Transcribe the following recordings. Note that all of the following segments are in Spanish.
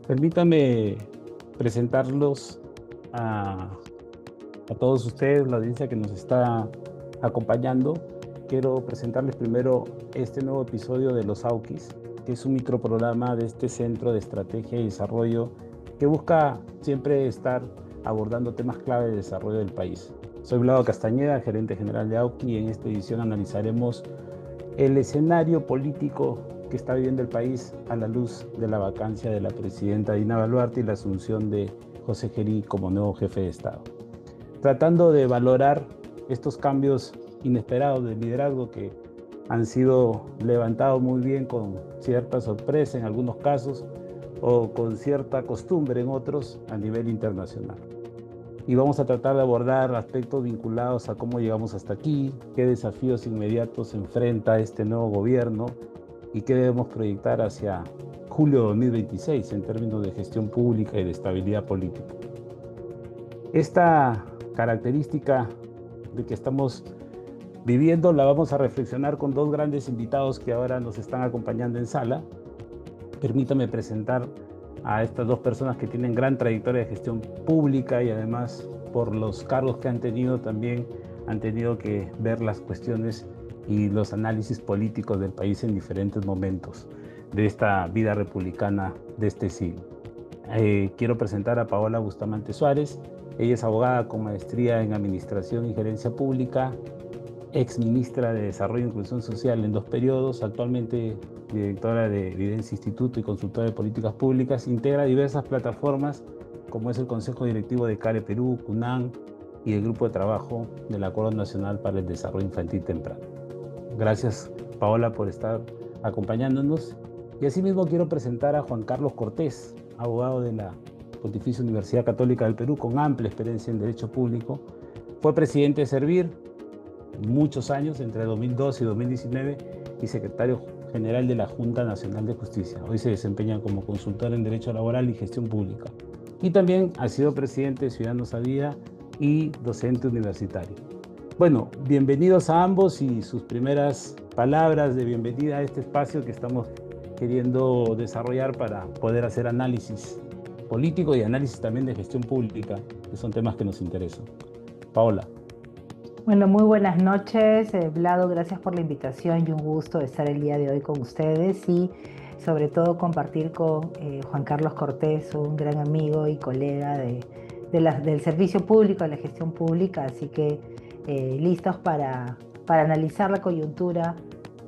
Permítame presentarlos a, a todos ustedes, la audiencia que nos está acompañando. Quiero presentarles primero este nuevo episodio de Los Auquis, que es un microprograma de este Centro de Estrategia y Desarrollo que busca siempre estar abordando temas clave de desarrollo del país. Soy Vlado Castañeda, gerente general de Auqui, y en esta edición analizaremos el escenario político que está viviendo el país a la luz de la vacancia de la presidenta Dina Boluarte y la asunción de José Gerí como nuevo jefe de Estado. Tratando de valorar estos cambios inesperados de liderazgo que han sido levantados muy bien con cierta sorpresa en algunos casos o con cierta costumbre en otros a nivel internacional. Y vamos a tratar de abordar aspectos vinculados a cómo llegamos hasta aquí, qué desafíos inmediatos enfrenta este nuevo gobierno y qué debemos proyectar hacia julio de 2026 en términos de gestión pública y de estabilidad política. Esta característica de que estamos viviendo la vamos a reflexionar con dos grandes invitados que ahora nos están acompañando en sala. Permítame presentar a estas dos personas que tienen gran trayectoria de gestión pública y además por los cargos que han tenido también han tenido que ver las cuestiones y los análisis políticos del país en diferentes momentos de esta vida republicana de este siglo. Quiero presentar a Paola Bustamante Suárez. Ella es abogada con maestría en Administración y Gerencia Pública, ex ministra de Desarrollo e Inclusión Social en 2 periodos, actualmente directora de Evidencia Instituto y consultora de políticas públicas, integra diversas plataformas como es el Consejo Directivo de CARE Perú, CUNAM y el Grupo de Trabajo del Acuerdo Nacional para el Desarrollo Infantil Temprano. Gracias, Paola, por estar acompañándonos. Y asimismo quiero presentar a Juan Carlos Cortés, abogado de la Pontificia Universidad Católica del Perú, con amplia experiencia en Derecho Público. Fue presidente de Servir muchos años, entre 2012 y 2019, y secretario general de la Junta Nacional de Justicia. Hoy se desempeña como consultor en Derecho Laboral y Gestión Pública. Y también ha sido presidente de Ciudadanos a Día y docente universitario. Bueno, bienvenidos a ambos y sus primeras palabras de bienvenida a este espacio que estamos queriendo desarrollar para poder hacer análisis político y análisis también de gestión pública, que son temas que nos interesan. Paola. Bueno, muy buenas noches, Vlado, gracias por la invitación y un gusto estar el día de hoy con ustedes y sobre todo compartir con Juan Carlos Cortés, un gran amigo y colega del servicio público, de la gestión pública, así que listos para analizar la coyuntura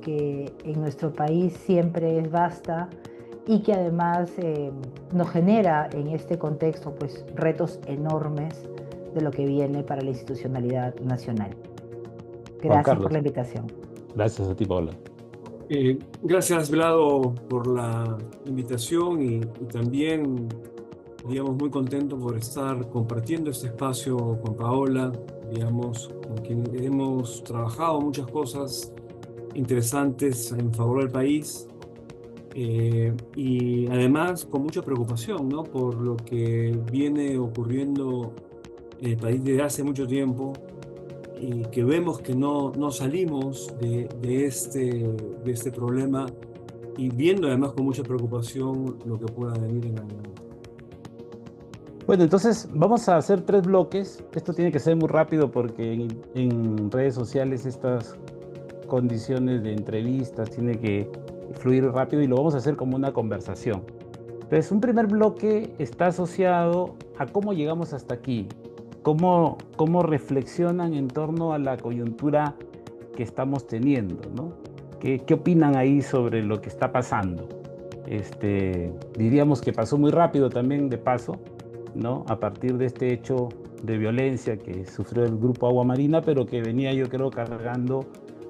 que en nuestro país siempre es vasta y que además nos genera en este contexto pues retos enormes de lo que viene para la institucionalidad nacional. Juan Gracias por la Carlos. invitación. Gracias a ti, Paola. Gracias, Vlado, por la invitación y también, digamos, muy contento por estar compartiendo este espacio con Paola, digamos, con quien hemos trabajado muchas cosas interesantes en favor del país y además con mucha preocupación, ¿no? Por lo que viene ocurriendo en el país desde hace mucho tiempo y que vemos que no salimos de este problema y viendo además con mucha preocupación lo que pueda venir en adelante. Bueno, entonces vamos a hacer 3 bloques. Esto tiene que ser muy rápido porque en redes sociales estas condiciones de entrevistas tiene que fluir rápido y lo vamos a hacer como una conversación. Entonces, un primer bloque está asociado a cómo llegamos hasta aquí, cómo reflexionan en torno a la coyuntura que estamos teniendo, ¿no? ¿Qué opinan ahí sobre lo que está pasando? Diríamos que pasó muy rápido también de paso, ¿no? A partir de este hecho de violencia que sufrió el grupo Agua Marina, pero que venía, yo creo, cargando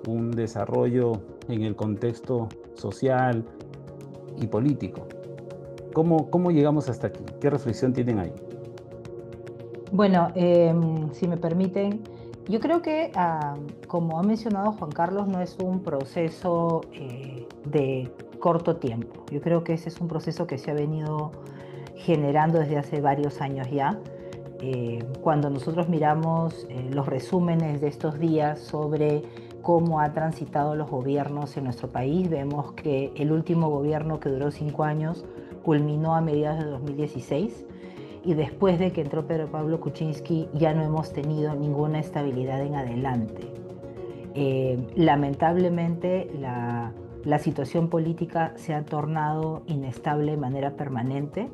un desarrollo en el contexto social y político. ¿Cómo llegamos hasta aquí? ¿Qué reflexión tienen ahí? Bueno, si me permiten, yo creo que, como ha mencionado Juan Carlos, no es un proceso de corto tiempo. Yo creo que ese es un proceso que se ha venido generando desde hace varios años ya. Cuando nosotros miramos los resúmenes de estos días sobre cómo ha transitado los gobiernos en nuestro país, vemos que el último gobierno que duró 5 años culminó a mediados de 2016 y después de que entró Pedro Pablo Kuczynski ya no hemos tenido ninguna estabilidad en adelante. Lamentablemente la situación política se ha tornado inestable de manera permanente.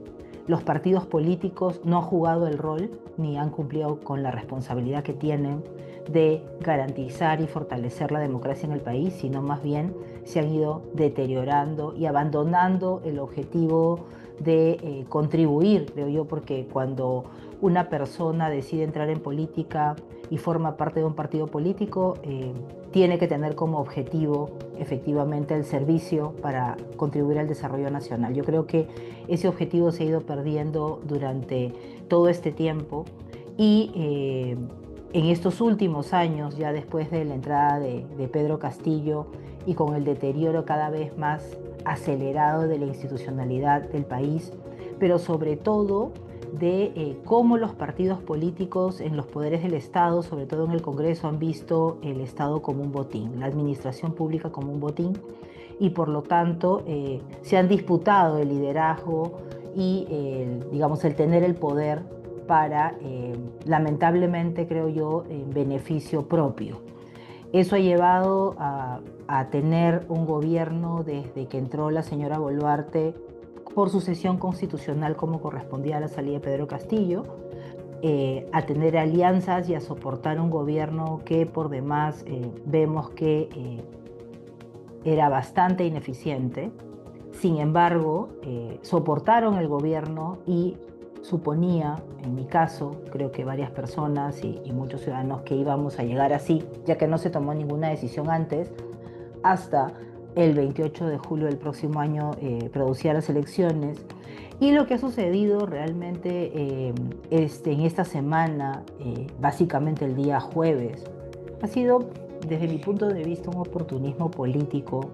Los partidos políticos no han jugado el rol ni han cumplido con la responsabilidad que tienen de garantizar y fortalecer la democracia en el país, sino más bien se han ido deteriorando y abandonando el objetivo de contribuir, creo yo, porque cuando una persona decide entrar en política y forma parte de un partido político, tiene que tener como objetivo efectivamente el servicio para contribuir al desarrollo nacional. Yo creo que ese objetivo se ha ido perdiendo durante todo este tiempo y en estos últimos años, ya después de la entrada de Pedro Castillo y con el deterioro cada vez más acelerado de la institucionalidad del país, pero sobre todo de cómo los partidos políticos en los poderes del Estado, sobre todo en el Congreso, han visto el Estado como un botín, la administración pública como un botín, y por lo tanto se han disputado el liderazgo y digamos, el tener el poder para, lamentablemente creo yo, en beneficio propio. Eso ha llevado a tener un gobierno desde que entró la señora Boluarte por sucesión constitucional como correspondía a la salida de Pedro Castillo, a tener alianzas y a soportar un gobierno que por demás vemos que era bastante ineficiente. Sin embargo, soportaron el gobierno y suponía, en mi caso, creo que varias personas y muchos ciudadanos, que íbamos a llegar así, ya que no se tomó ninguna decisión antes, hasta el 28 de julio del próximo año producir las elecciones. Y lo que ha sucedido realmente en esta semana, básicamente el día jueves, ha sido, desde mi punto de vista, un oportunismo político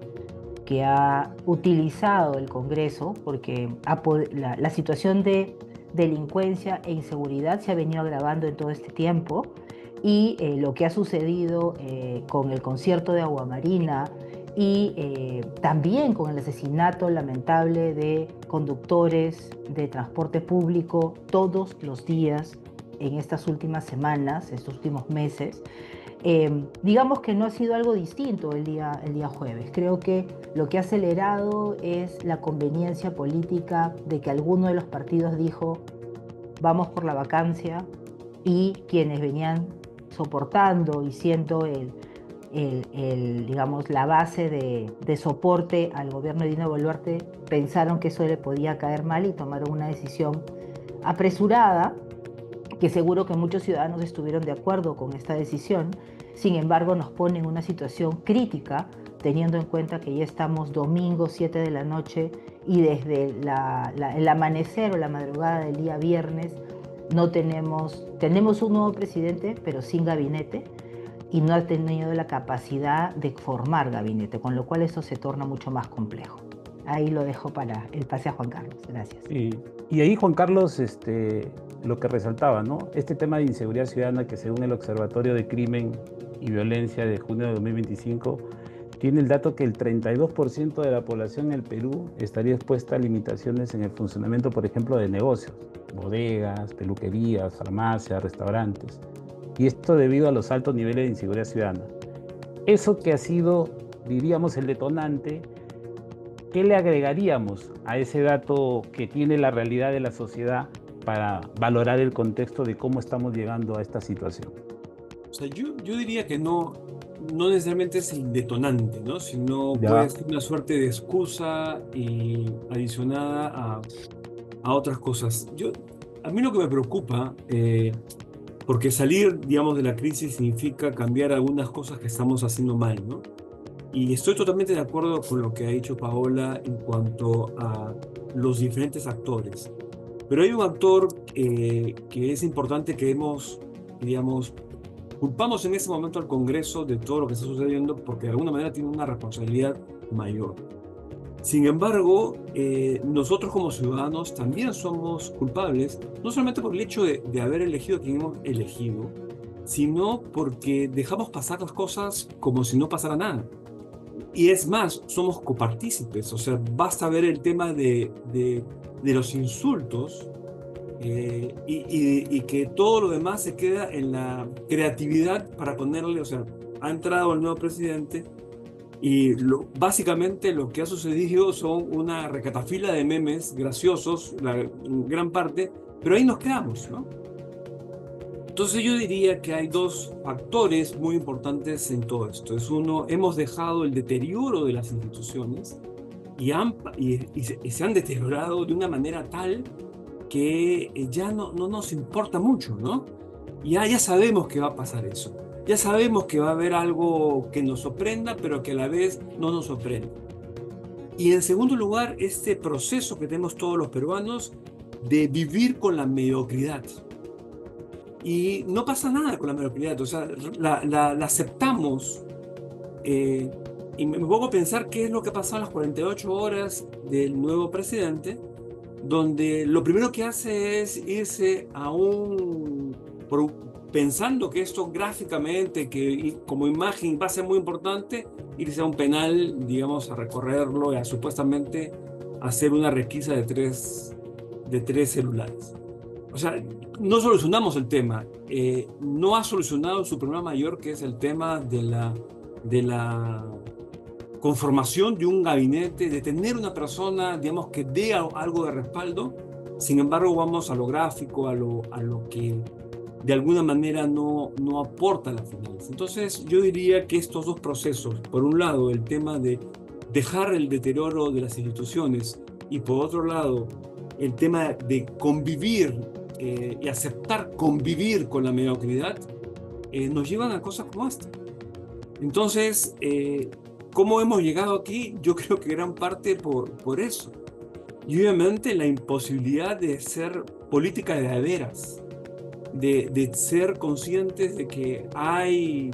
que ha utilizado el Congreso, porque la situación de delincuencia e inseguridad se ha venido agravando en todo este tiempo, y lo que ha sucedido con el concierto de Aguamarina y también con el asesinato lamentable de conductores de transporte público todos los días en estas últimas semanas, estos últimos meses, digamos que no ha sido algo distinto el día jueves. Creo que lo que ha acelerado es la conveniencia política de que alguno de los partidos dijo vamos por la vacancia, y quienes venían soportando y siendo digamos, la base de soporte al gobierno de Dina Boluarte pensaron que eso le podía caer mal y tomaron una decisión apresurada, que seguro que muchos ciudadanos estuvieron de acuerdo con esta decisión. Sin embargo, nos pone en una situación crítica, teniendo en cuenta que ya estamos domingo 7 de la noche y desde el amanecer o la madrugada del día viernes tenemos un nuevo presidente, pero sin gabinete, y no ha tenido la capacidad de formar gabinete, con lo cual eso se torna mucho más complejo. Ahí lo dejo para el pase a Juan Carlos. Gracias. Y ahí, Juan Carlos, lo que resaltaba, ¿no? Este tema de inseguridad ciudadana, que según el Observatorio de Crimen y Violencia de junio de 2025, tiene el dato que el 32% de la población en el Perú estaría expuesta a limitaciones en el funcionamiento, por ejemplo, de negocios, bodegas, peluquerías, farmacias, restaurantes. Y esto debido a los altos niveles de inseguridad ciudadana. Eso que ha sido, diríamos, el detonante, ¿qué le agregaríamos a ese dato que tiene la realidad de la sociedad para valorar el contexto de cómo estamos llegando a esta situación? O sea, yo diría que no necesariamente es el detonante, ¿no? Sino puede ser una suerte de excusa y adicionada a otras cosas. A mí lo que me preocupa, porque salir, digamos, de la crisis significa cambiar algunas cosas que estamos haciendo mal, ¿no? Y estoy totalmente de acuerdo con lo que ha dicho Paola en cuanto a los diferentes actores. Pero hay un actor que es importante que digamos, culpamos en ese momento al Congreso de todo lo que está sucediendo porque de alguna manera tiene una responsabilidad mayor. Sin embargo, nosotros como ciudadanos también somos culpables, no solamente por el hecho de haber elegido a quien hemos elegido, sino porque dejamos pasar las cosas como si no pasara nada. Y es más, somos copartícipes, o sea, basta ver el tema de los insultos y que todo lo demás se queda en la creatividad para ponerle, o sea, ha entrado el nuevo presidente y básicamente lo que ha sucedido son una recatafila de memes graciosos, en gran parte, pero ahí nos quedamos, ¿no? Entonces yo diría que hay dos factores muy importantes en todo esto. Es uno, hemos dejado el deterioro de las instituciones y se han deteriorado de una manera tal que ya no nos importa mucho, ¿no? Ya sabemos que va a pasar eso. Ya sabemos que va a haber algo que nos sorprenda, pero que a la vez no nos sorprenda. Y en segundo lugar, este proceso que tenemos todos los peruanos de vivir con la mediocridad. Y no pasa nada con la mediocridad, o sea, la aceptamos. Y me pongo a pensar qué es lo que ha pasado en las 48 horas del nuevo presidente, donde lo primero que hace es irse pensando que esto gráficamente, que como imagen va a ser muy importante, irse a un penal, digamos, a recorrerlo y a supuestamente hacer una requisa de tres celulares. O sea, no solucionamos el tema. No ha solucionado su problema mayor, que es el tema de la conformación de un gabinete, de tener una persona, digamos, que dé algo de respaldo. Sin embargo, vamos a lo gráfico, a lo que de alguna manera no aporta a las finales. Entonces, yo diría que estos dos procesos, por un lado, el tema de dejar el deterioro de las instituciones y por otro lado, el tema de convivir y aceptar convivir con la mediocridad, nos llevan a cosas como esta. Entonces, ¿cómo hemos llegado aquí? Yo creo que gran parte por eso. Y obviamente la imposibilidad de hacer política de veras, de ser conscientes de que hay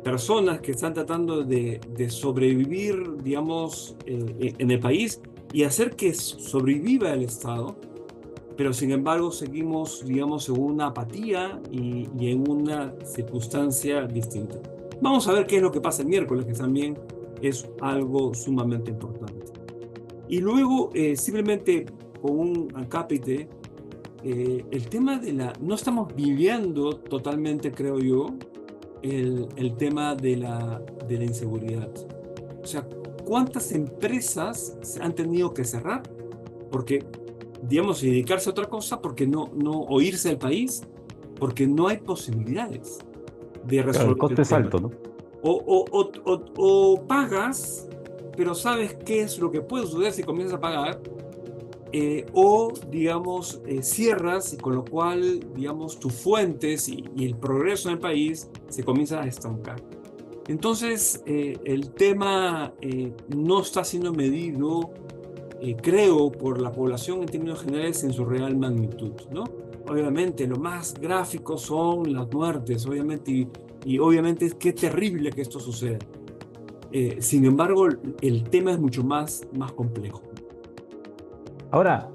personas que están tratando de sobrevivir, digamos, en el país y hacer que sobreviva el Estado, pero sin embargo seguimos, digamos, en una apatía y en una circunstancia distinta. Vamos a ver qué es lo que pasa el miércoles, que también es algo sumamente importante. Y luego, simplemente con un acápite, el tema no estamos viviendo totalmente, creo yo, el tema de la inseguridad. O sea, ¿cuántas empresas se han tenido que cerrar? Porque, digamos, dedicarse a otra cosa, porque o irse del país, porque no hay posibilidades de resolver. Claro, el costo es alto, ¿no? O pagas, pero sabes qué es lo que puede suceder si comienzas a pagar, o, digamos, cierras, y con lo cual, digamos, tus fuentes y el progreso en el país se comienza a estancar. Entonces, el tema no está siendo medido, creo, por la población en términos generales en su real magnitud, ¿no? Obviamente, lo más gráfico son las muertes, obviamente, y obviamente es qué terrible que esto suceda. Sin embargo, el tema es mucho más complejo. Ahora,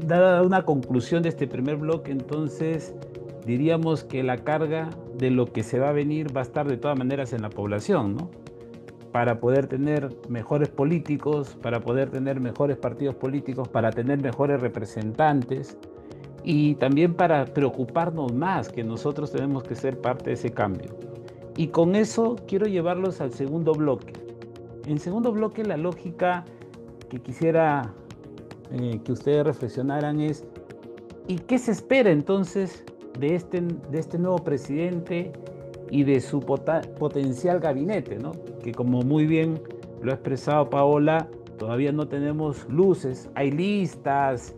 dada una conclusión de este primer bloque, entonces diríamos que la carga de lo que se va a venir va a estar de todas maneras en la población, ¿no? Para poder tener mejores políticos, para poder tener mejores partidos políticos, para tener mejores representantes y también para preocuparnos más, que nosotros tenemos que ser parte de ese cambio. Y con eso quiero llevarlos al segundo bloque. En segundo bloque, la lógica que quisiera que ustedes reflexionaran es: ¿y qué se espera entonces de este nuevo presidente y de su potencial gabinete, ¿no? Que, como muy bien lo ha expresado Paola, todavía no tenemos luces, hay listas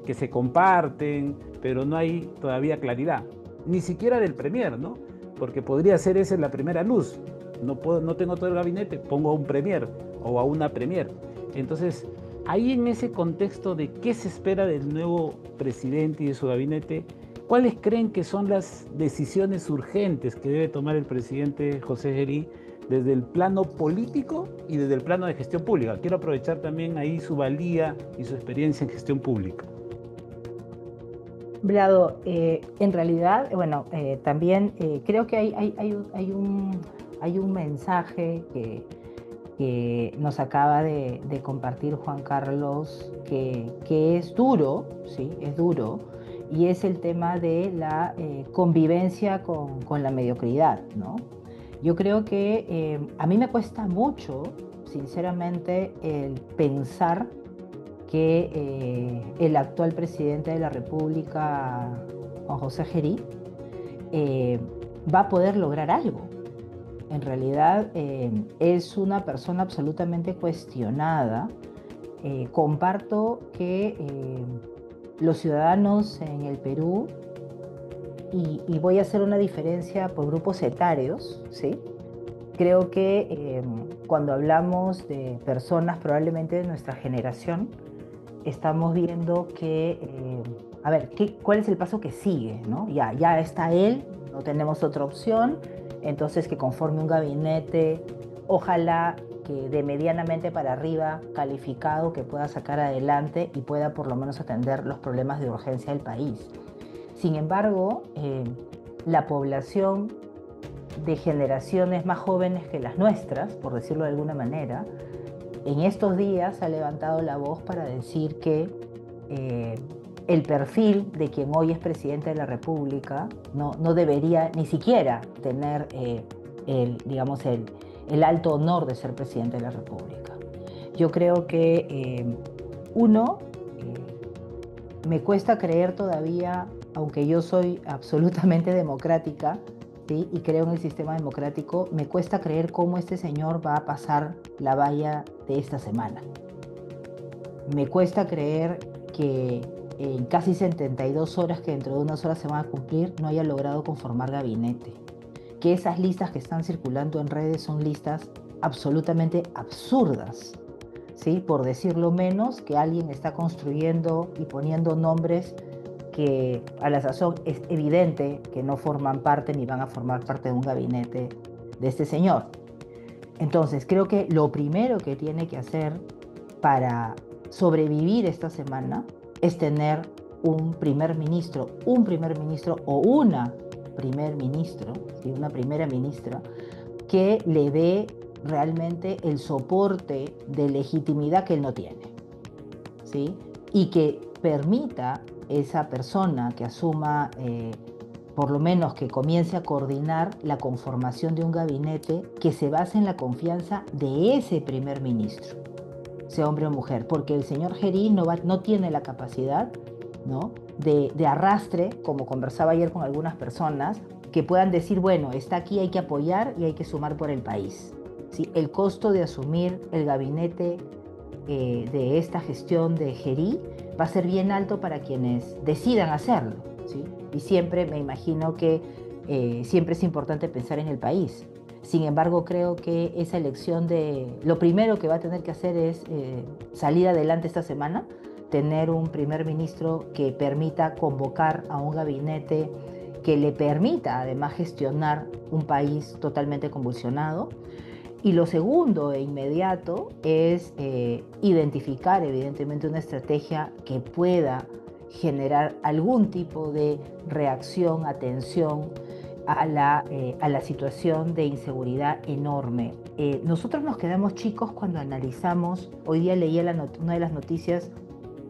que se comparten, pero no hay todavía claridad, ni siquiera del premier, ¿no? Porque podría ser esa la primera luz. No tengo todo el gabinete, pongo a un premier o a una premier. Entonces, ahí, en ese contexto de qué se espera del nuevo presidente y de su gabinete, ¿cuáles creen que son las decisiones urgentes que debe tomar el presidente José Gerí desde el plano político y desde el plano de gestión pública? Quiero aprovechar también ahí su valía y su experiencia en gestión pública. Vlado, en realidad, bueno, también creo que hay un mensaje que nos acaba de compartir Juan Carlos, que es duro, ¿sí? Es duro, y es el tema de la convivencia con la mediocridad, ¿no? Yo creo que a mí me cuesta mucho, sinceramente, el pensar que el actual presidente de la República, Juan José Gerí, va a poder lograr algo. En realidad es una persona absolutamente cuestionada. Comparto que los ciudadanos en el Perú, y voy a hacer una diferencia por grupos etarios, ¿sí? Creo que cuando hablamos de personas probablemente de nuestra generación, estamos viendo que, a ver, ¿cuál es el paso que sigue, ¿no? Ya está él, no tenemos otra opción, entonces que conforme un gabinete, ojalá que de medianamente para arriba, calificado, que pueda sacar adelante y pueda por lo menos atender los problemas de urgencia del país. Sin embargo, la población de generaciones más jóvenes que las nuestras, por decirlo de alguna manera, en estos días ha levantado la voz para decir que el perfil de quien hoy es presidente de la República no debería ni siquiera tener el alto honor de ser presidente de la República. Yo creo que me cuesta creer todavía, aunque yo soy absolutamente democrática, ¿sí? Y creo en el sistema democrático, me cuesta creer cómo este señor va a pasar la valla de esta semana. Me cuesta creer que en casi 72 horas que dentro de unas horas se van a cumplir, no haya logrado conformar gabinete. Que esas listas que están circulando en redes son listas absolutamente absurdas, ¿sí? Por decirlo menos, que alguien está construyendo y poniendo nombres que a la sazón es evidente que no forman parte ni van a formar parte de un gabinete de este señor. Entonces, creo que lo primero que tiene que hacer para sobrevivir esta semana es tener un primer ministro o una primer ministro, ¿sí? Una primera ministra que le dé realmente el soporte de legitimidad que él no tiene, ¿sí? Y que permita esa persona que asuma, por lo menos que comience a coordinar la conformación de un gabinete que se base en la confianza de ese primer ministro, sea hombre o mujer, porque el señor Gerí no tiene la capacidad, ¿no? de arrastre, como conversaba ayer con algunas personas, que puedan decir, bueno, está aquí, hay que apoyar y hay que sumar por el país, ¿sí? El costo de asumir el gabinete de esta gestión de Gerí va a ser bien alto para quienes decidan hacerlo, ¿sí? Y siempre me imagino que siempre es importante pensar en el país. Sin embargo, creo que esa elección lo primero que va a tener que hacer es salir adelante esta semana, tener un primer ministro que permita convocar a un gabinete que le permita además gestionar un país totalmente convulsionado. Y lo segundo e inmediato es identificar evidentemente una estrategia que pueda generar algún tipo de reacción, atención a la situación de inseguridad enorme. Nosotros nos quedamos chicos cuando analizamos, hoy día leía una de las noticias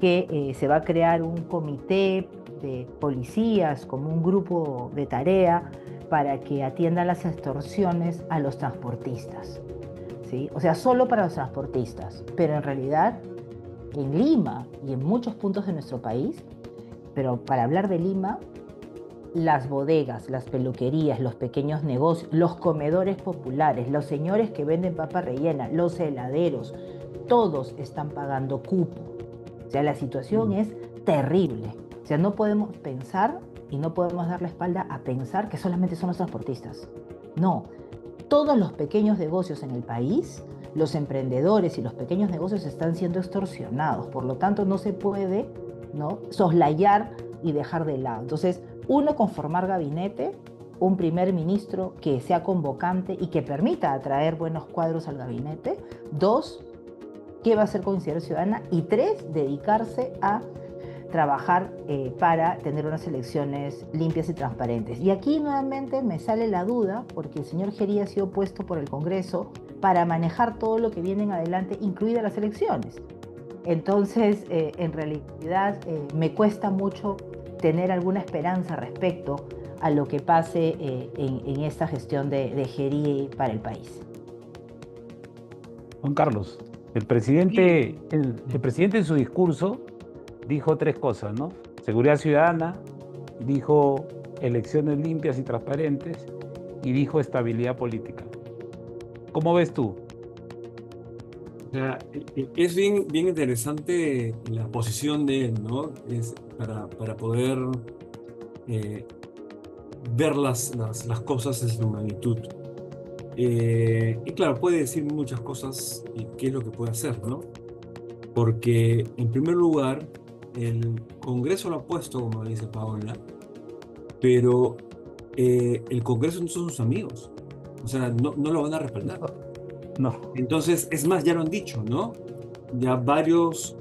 que se va a crear un comité de policías como un grupo de tarea para que atiendan las extorsiones a los transportistas, ¿sí? O sea, solo para los transportistas, pero en realidad en Lima y en muchos puntos de nuestro país, pero para hablar de Lima, las bodegas, las peluquerías, los pequeños negocios, los comedores populares, los señores que venden papa rellena, los heladeros, todos están pagando cupo. O sea, la situación es terrible. O sea, no podemos pensar y no podemos dar la espalda a pensar que solamente son los transportistas. No, todos los pequeños negocios en el país, los emprendedores y los pequeños negocios están siendo extorsionados. Por lo tanto, no se puede, ¿no?, soslayar y dejar de lado. Entonces, conformar gabinete, un primer ministro que sea convocante y que permita atraer buenos cuadros al gabinete. 2, ¿qué va a hacer con Incidencia Ciudadana? Y 3, dedicarse a trabajar para tener unas elecciones limpias y transparentes. Y aquí nuevamente me sale la duda, porque el señor Gerí ha sido puesto por el Congreso para manejar todo lo que viene en adelante, incluidas las elecciones. Entonces, en realidad, me cuesta mucho tener alguna esperanza respecto a lo que pase en esta gestión de Gerí para el país. Juan Carlos, el presidente en su discurso dijo tres cosas, ¿no? Seguridad ciudadana, dijo elecciones limpias y transparentes y dijo estabilidad política. ¿Cómo ves tú? O sea, es bien interesante la posición de él, ¿no? Es para poder ver las cosas en su magnitud. Y claro, puede decir muchas cosas y qué es lo que puede hacer, ¿no? Porque, en primer lugar, el Congreso lo ha puesto, como dice Paola, pero el Congreso no son sus amigos. O sea, no lo van a respaldar. No. Entonces, es más, ya lo han dicho, ¿no? Ya varios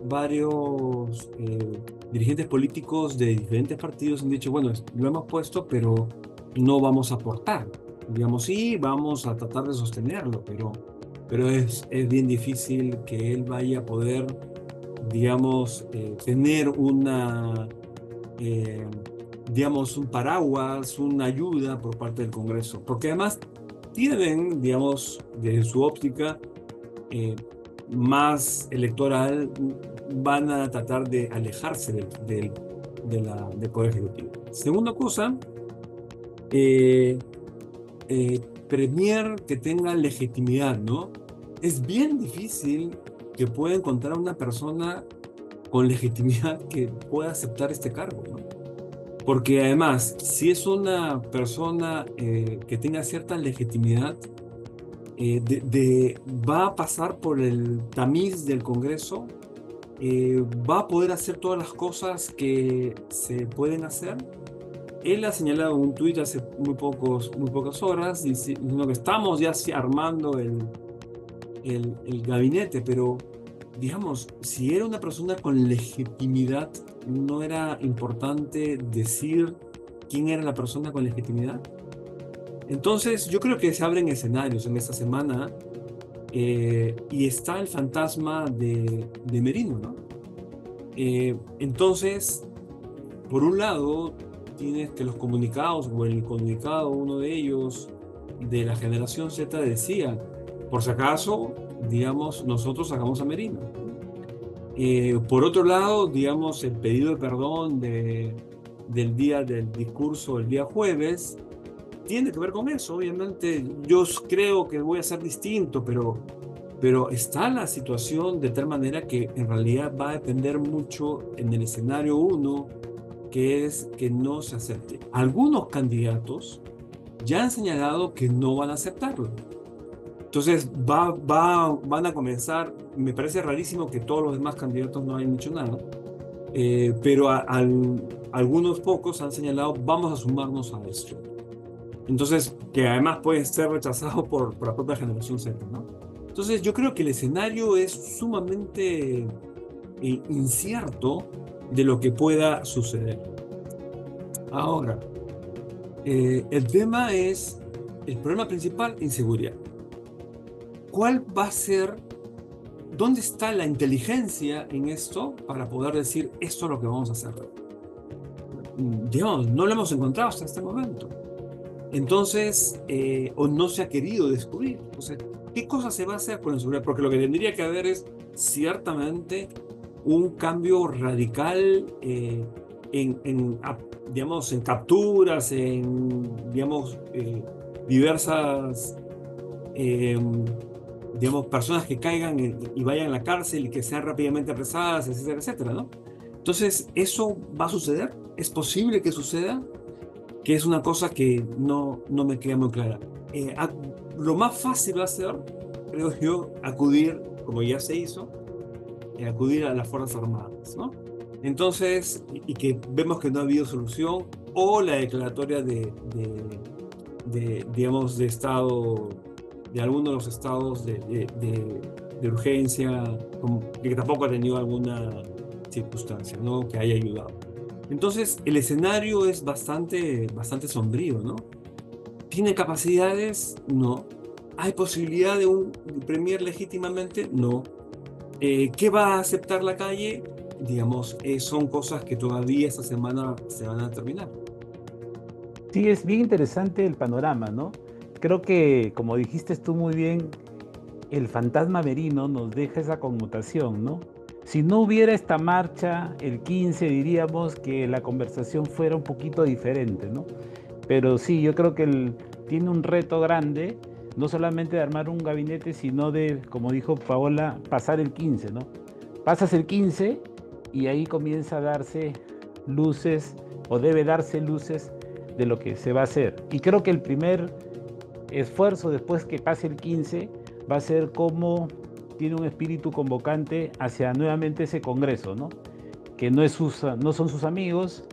dirigentes políticos de diferentes partidos han dicho, bueno, lo hemos puesto, pero no vamos a aportar. Digamos, sí, vamos a tratar de sostenerlo, pero es bien difícil que él vaya a poder, digamos, tener digamos, un paraguas, una ayuda por parte del Congreso. Porque además tienen, digamos, desde su óptica más electoral, van a tratar de alejarse del Poder Ejecutivo. Segunda cosa, premier que tenga legitimidad, ¿no? Es bien difícil que pueda encontrar una persona con legitimidad que pueda aceptar este cargo, ¿no? Porque además, si es una persona que tenga cierta legitimidad, va a pasar por el tamiz del Congreso, va a poder hacer todas las cosas que se pueden hacer. Él ha señalado en un tuit hace muy pocas horas diciendo que estamos ya armando el gabinete, pero digamos, si era una persona con legitimidad, ¿no era importante decir quién era la persona con legitimidad? Entonces, yo creo que se abren escenarios en esta semana y está el fantasma de Merino, ¿no? Entonces, por un lado, tienes que los comunicados, o el comunicado, uno de ellos, de la generación Z decía, por si acaso, digamos, nosotros sacamos a Merino. Por otro lado, digamos, el pedido de perdón del día del discurso, el día jueves, tiene que ver con eso. Obviamente, yo creo que voy a ser distinto, pero está la situación de tal manera que en realidad va a depender mucho en el escenario 1, que es que no se acepte. Algunos candidatos ya han señalado que no van a aceptarlo. Entonces van a comenzar, me parece rarísimo que todos los demás candidatos no hayan dicho nada, pero algunos pocos han señalado vamos a sumarnos a esto. Entonces, que además puede ser rechazado por la propia generación Z, ¿no? Entonces, yo creo que el escenario es sumamente incierto de lo que pueda suceder. Ahora, el tema es, el problema principal, inseguridad. ¿Cuál va a ser, dónde está la inteligencia en esto para poder decir esto es lo que vamos a hacer? Digamos, no lo hemos encontrado hasta este momento. Entonces, o no se ha querido descubrir. Entonces, ¿qué cosa se va a hacer con la seguridad? Porque lo que tendría que haber es ciertamente un cambio radical digamos, en capturas, en, digamos, diversas, digamos, personas que caigan y vayan a la cárcel y que sean rápidamente apresadas, etcétera, etcétera, ¿no? Entonces, ¿eso va a suceder? ¿Es posible que suceda? Que es una cosa que no me queda muy clara. Lo más fácil va a ser, creo yo, acudir, como ya se hizo, acudir a las Fuerzas Armadas, ¿no? Entonces, y que vemos que no ha habido solución, o la declaratoria digamos, de estado, de algunos de los estados de urgencia, que tampoco ha tenido alguna circunstancia, ¿no? Que haya ayudado. Entonces, el escenario es bastante sombrío, ¿no? ¿Tiene capacidades? No. ¿Hay posibilidad de un premier legítimamente? No. ¿Qué va a aceptar la calle? Digamos, son cosas que todavía esta semana se van a determinar. Sí, es bien interesante el panorama, ¿no? Creo que, como dijiste tú muy bien, el fantasma Merino nos deja esa conmutación, ¿no? Si no hubiera esta marcha el 15, diríamos que la conversación fuera un poquito diferente, ¿no? Pero sí, yo creo que él tiene un reto grande, no solamente de armar un gabinete, sino de, como dijo Paola, pasar el 15, ¿no? Pasas el 15 y ahí comienza a darse luces, o debe darse luces de lo que se va a hacer. Y creo que el primer esfuerzo después que pase el 15 va a ser cómo tiene un espíritu convocante hacia nuevamente ese Congreso, ¿no? Que no son sus amigos,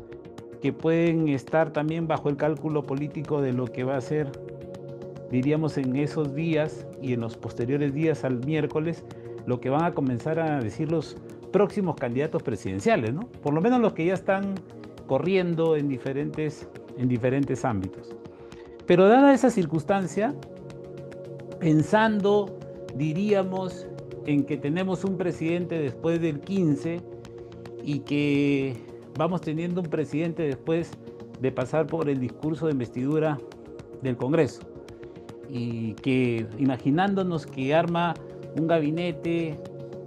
que pueden estar también bajo el cálculo político de lo que va a ser, diríamos, en esos días y en los posteriores días al miércoles, lo que van a comenzar a decir los próximos candidatos presidenciales, ¿no? Por lo menos los que ya están corriendo en diferentes ámbitos. Pero dada esa circunstancia, pensando, diríamos, en que tenemos un presidente después del 15 y que vamos teniendo un presidente después de pasar por el discurso de investidura del Congreso, y que imaginándonos que arma un gabinete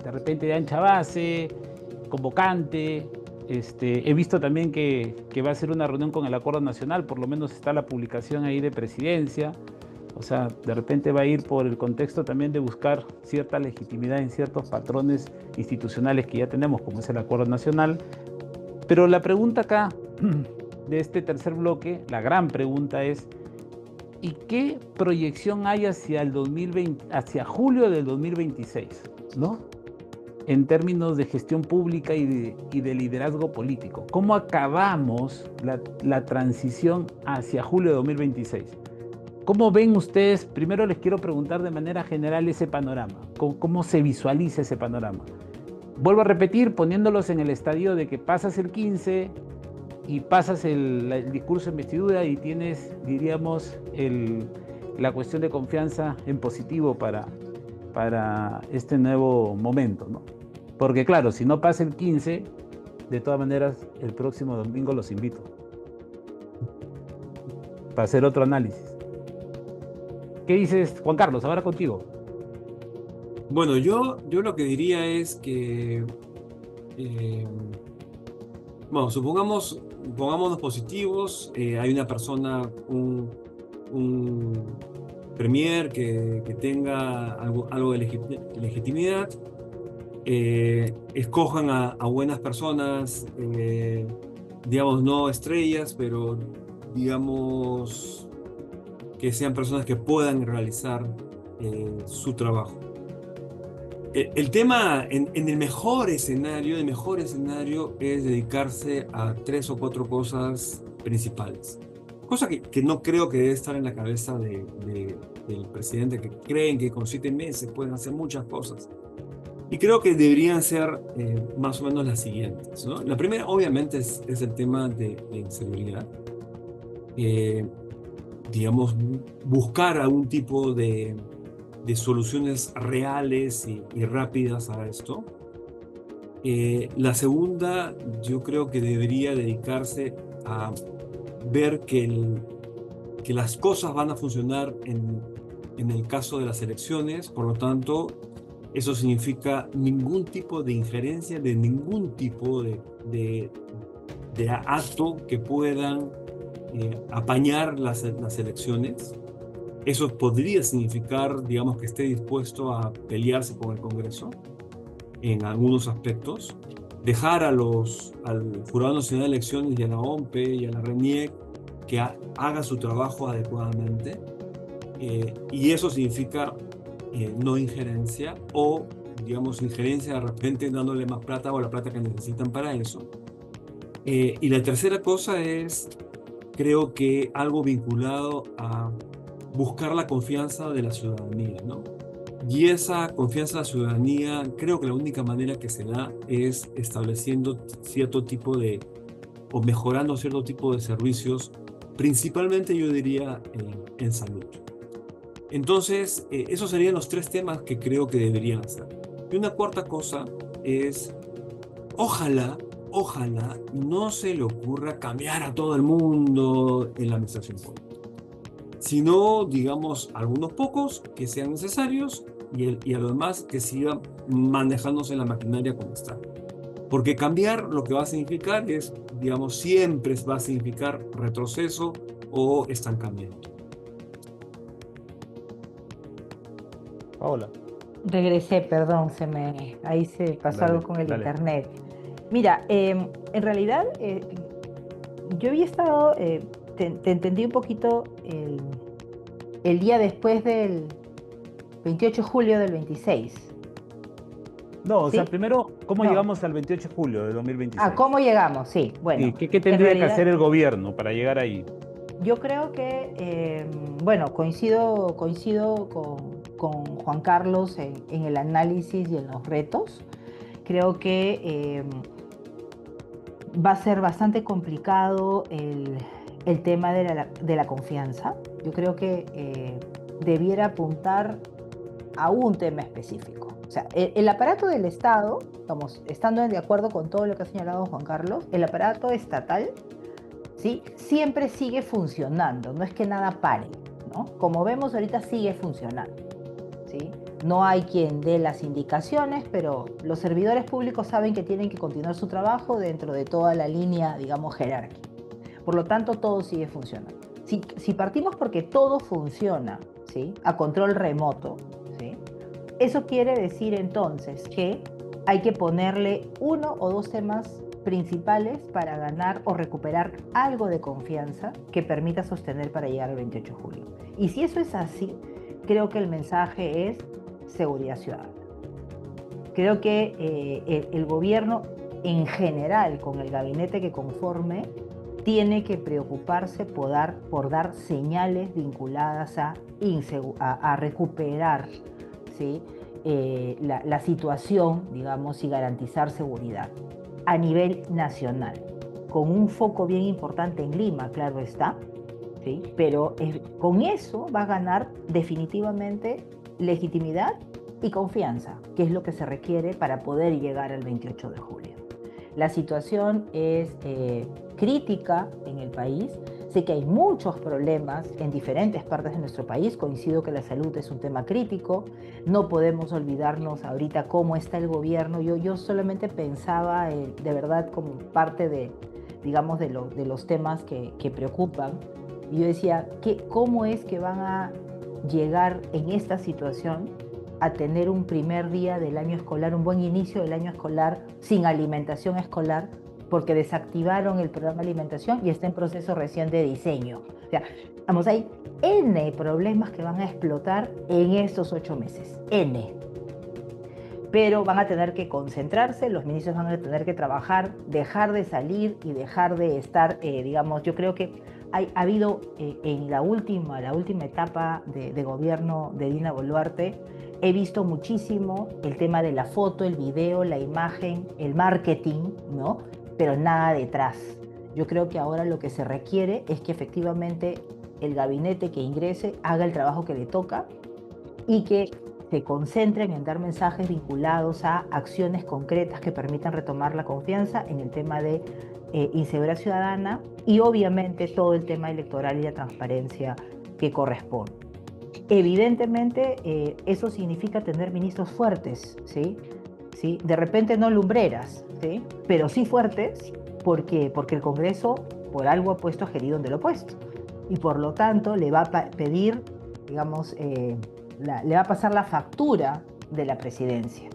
de repente de ancha base, convocante. He visto también que va a ser una reunión con el Acuerdo Nacional, por lo menos está la publicación ahí de Presidencia. O sea, de repente va a ir por el contexto también de buscar cierta legitimidad en ciertos patrones institucionales que ya tenemos, como es el Acuerdo Nacional. Pero la pregunta acá, de este tercer bloque, la gran pregunta es, ¿y qué proyección hay hacia el 2020, hacia julio del 2026, ¿no? En términos de gestión pública y de liderazgo político? ¿Cómo acabamos la transición hacia julio de 2026? ¿Cómo ven ustedes? Primero les quiero preguntar de manera general ese panorama. ¿Cómo se visualiza ese panorama? Vuelvo a repetir, poniéndolos en el estadio de que pasas el 15 y pasas el discurso de investidura y tienes, diríamos, la cuestión de confianza en positivo para este nuevo momento, ¿no? Porque claro, si no pasa el 15, de todas maneras, el próximo domingo los invito para hacer otro análisis. ¿Qué dices, Juan Carlos? Ahora contigo. Bueno, yo lo que diría es que, bueno, pongámonos positivos, hay una persona, un premier que tenga algo de legitimidad, escojan a buenas personas, digamos, no estrellas, pero digamos que sean personas que puedan realizar su trabajo. El tema, en el mejor escenario, es dedicarse a 3 o 4 cosas principales. Cosa que no creo que debe estar en la cabeza del presidente, que creen que con 7 meses pueden hacer muchas cosas. Y creo que deberían ser más o menos las siguientes, ¿no? La primera, obviamente, es el tema de inseguridad. Digamos, buscar algún tipo de soluciones reales y rápidas a esto. La segunda, yo creo que debería dedicarse a ver que las cosas van a funcionar en el caso de las elecciones. Por lo tanto, eso significa ningún tipo de injerencia, de ningún tipo de acto que puedan apañar las elecciones. Eso podría significar, digamos, que esté dispuesto a pelearse con el Congreso en algunos aspectos, dejar al Jurado Nacional de Elecciones y a la OMPE y a la RENIEC que haga su trabajo adecuadamente, y eso significa no injerencia, o, digamos, injerencia de repente dándole más plata o la plata que necesitan para eso. Y la tercera cosa es, creo que algo vinculado a buscar la confianza de la ciudadanía, ¿no? Y esa confianza en la ciudadanía, creo que la única manera que se da es estableciendo cierto tipo de, o mejorando cierto tipo de servicios, principalmente yo diría en salud. Entonces, esos serían los tres temas que creo que deberían hacer. Y una cuarta cosa es, ojalá, ojalá no se le ocurra cambiar a todo el mundo en la administración pública, sino, digamos, algunos pocos que sean necesarios y a lo demás que sigan manejándose la maquinaria como está. Porque cambiar lo que va a significar es, digamos, siempre va a significar retroceso o estancamiento. Paola, Regresé, perdón, ahí se pasó algo dale, con el dale. internet. Mira, en realidad yo había estado, te entendí un poquito el día después del 28 de julio del 26, No, o sea, ¿sí? primero, ¿cómo No. llegamos al 28 de julio de Ah, 2026? ¿cómo llegamos? Sí, bueno, ¿Y qué en tendría que realidad hacer el gobierno para llegar ahí? yo creo que, bueno, coincido con Juan Carlos en el análisis y en los retos. Creo que va a ser bastante complicado el tema de la confianza. Yo creo que debiera apuntar a un tema específico. O sea, el aparato del Estado, vamos, estando de acuerdo con todo lo que ha señalado Juan Carlos, el aparato estatal, ¿sí? Siempre sigue funcionando, no es que nada pare, ¿no? Como vemos ahorita sigue funcionando, ¿sí? No hay quien dé las indicaciones, pero los servidores públicos saben que tienen que continuar su trabajo dentro de toda la línea, digamos, jerárquica. Por lo tanto, todo sigue funcionando. Si partimos porque todo funciona, ¿sí? A control remoto, ¿sí? Eso quiere decir entonces que hay que ponerle uno o dos temas principales para ganar o recuperar algo de confianza que permita sostener para llegar al 28 de julio. Y si eso es así, creo que el mensaje es seguridad ciudadana. Creo que el gobierno en general, con el gabinete que conforme, tiene que preocuparse por dar señales vinculadas a recuperar, ¿sí? La situación, digamos, y garantizar seguridad a nivel nacional, con un foco bien importante en Lima, claro está, ¿sí? Pero con eso va a ganar definitivamente legitimidad y confianza, que es lo que se requiere para poder llegar al 28 de julio. La situación es crítica en el país. Sé que hay muchos problemas en diferentes partes de nuestro país. Coincido que la salud es un tema crítico. No podemos olvidarnos ahorita cómo está el gobierno. Yo solamente pensaba de verdad como parte de, digamos, de los temas que preocupan. Y yo decía, ¿cómo es que van a llegar en esta situación a tener un primer día del año escolar, un buen inicio del año escolar sin alimentación escolar, porque desactivaron el programa de alimentación y está en proceso recién de diseño? O sea, vamos, hay N problemas que van a explotar en estos 8 meses, N. Pero van a tener que concentrarse, los ministros van a tener que trabajar, dejar de salir y dejar de estar, digamos, yo creo que ha habido en la última etapa de gobierno de Dina Boluarte, he visto muchísimo el tema de la foto, el video, la imagen, el marketing, ¿no? Pero nada detrás. Yo creo que ahora lo que se requiere es que efectivamente el gabinete que ingrese haga el trabajo que le toca y que se concentren en dar mensajes vinculados a acciones concretas que permitan retomar la confianza en el tema de inseguridad ciudadana y obviamente todo el tema electoral y la transparencia que corresponde. Evidentemente, eso significa tener ministros fuertes, ¿sí? ¿Sí? De repente no lumbreras, ¿sí? Pero sí fuertes, porque el Congreso por algo ha puesto a Geri donde lo ha puesto. Y por lo tanto le va a pedir, digamos, le va a pasar la factura de la presidencia.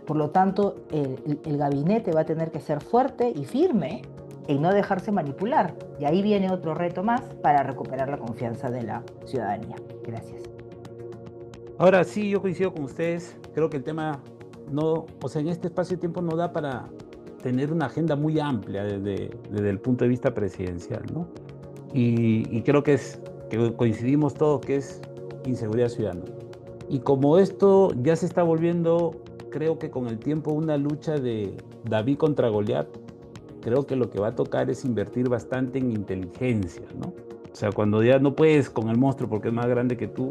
Por lo tanto, el gabinete va a tener que ser fuerte y firme en no dejarse manipular. Y ahí viene otro reto más para recuperar la confianza de la ciudadanía. Gracias. Ahora sí, yo coincido con ustedes. Creo que el tema no, o sea, en este espacio de tiempo no da para tener una agenda muy amplia desde el punto de vista presidencial, ¿no? Y creo que coincidimos todos que es inseguridad ciudadana. Y como esto ya se está volviendo, creo que con el tiempo, una lucha de David contra Goliat, creo que lo que va a tocar es invertir bastante en inteligencia, ¿no? O sea, cuando ya no puedes con el monstruo porque es más grande que tú,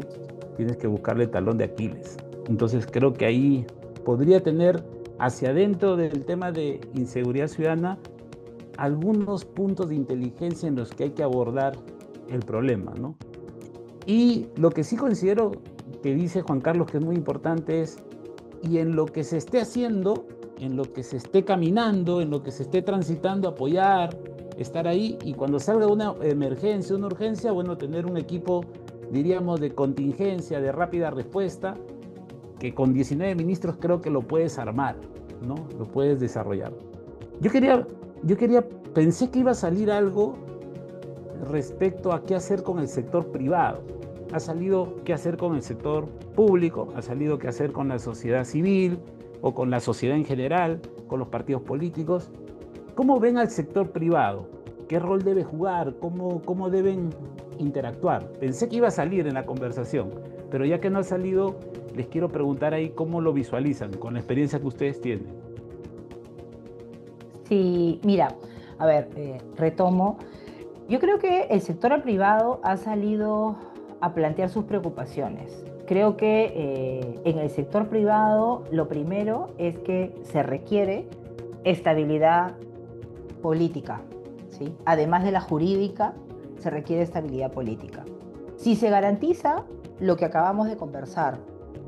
tienes que buscarle el talón de Aquiles. Entonces creo que ahí podría tener hacia adentro del tema de inseguridad ciudadana algunos puntos de inteligencia en los que hay que abordar el problema, ¿no? Y lo que sí considero que dice Juan Carlos que es muy importante es, y en lo que se esté haciendo, en lo que se esté caminando, en lo que se esté transitando, apoyar, estar ahí, y cuando salga una emergencia, una urgencia, bueno, tener un equipo, diríamos, de contingencia, de rápida respuesta, que con 19 ministros creo que lo puedes armar, ¿no? Lo puedes desarrollar. Yo pensé que iba a salir algo respecto a qué hacer con el sector privado. Ha salido qué hacer con el sector público, ha salido qué hacer con la sociedad civil o con la sociedad en general, con los partidos políticos. ¿Cómo ven al sector privado? ¿Qué rol debe jugar? ¿Cómo deben interactuar? Pensé que iba a salir en la conversación, pero ya que no ha salido, les quiero preguntar ahí cómo lo visualizan con la experiencia que ustedes tienen. Sí, mira, a ver, retomo. Yo creo que el sector privado ha salido a plantear sus preocupaciones. Creo que en el sector privado lo primero es que se requiere estabilidad política, ¿sí? Además de la jurídica, se requiere estabilidad política. Si se garantiza lo que acabamos de conversar,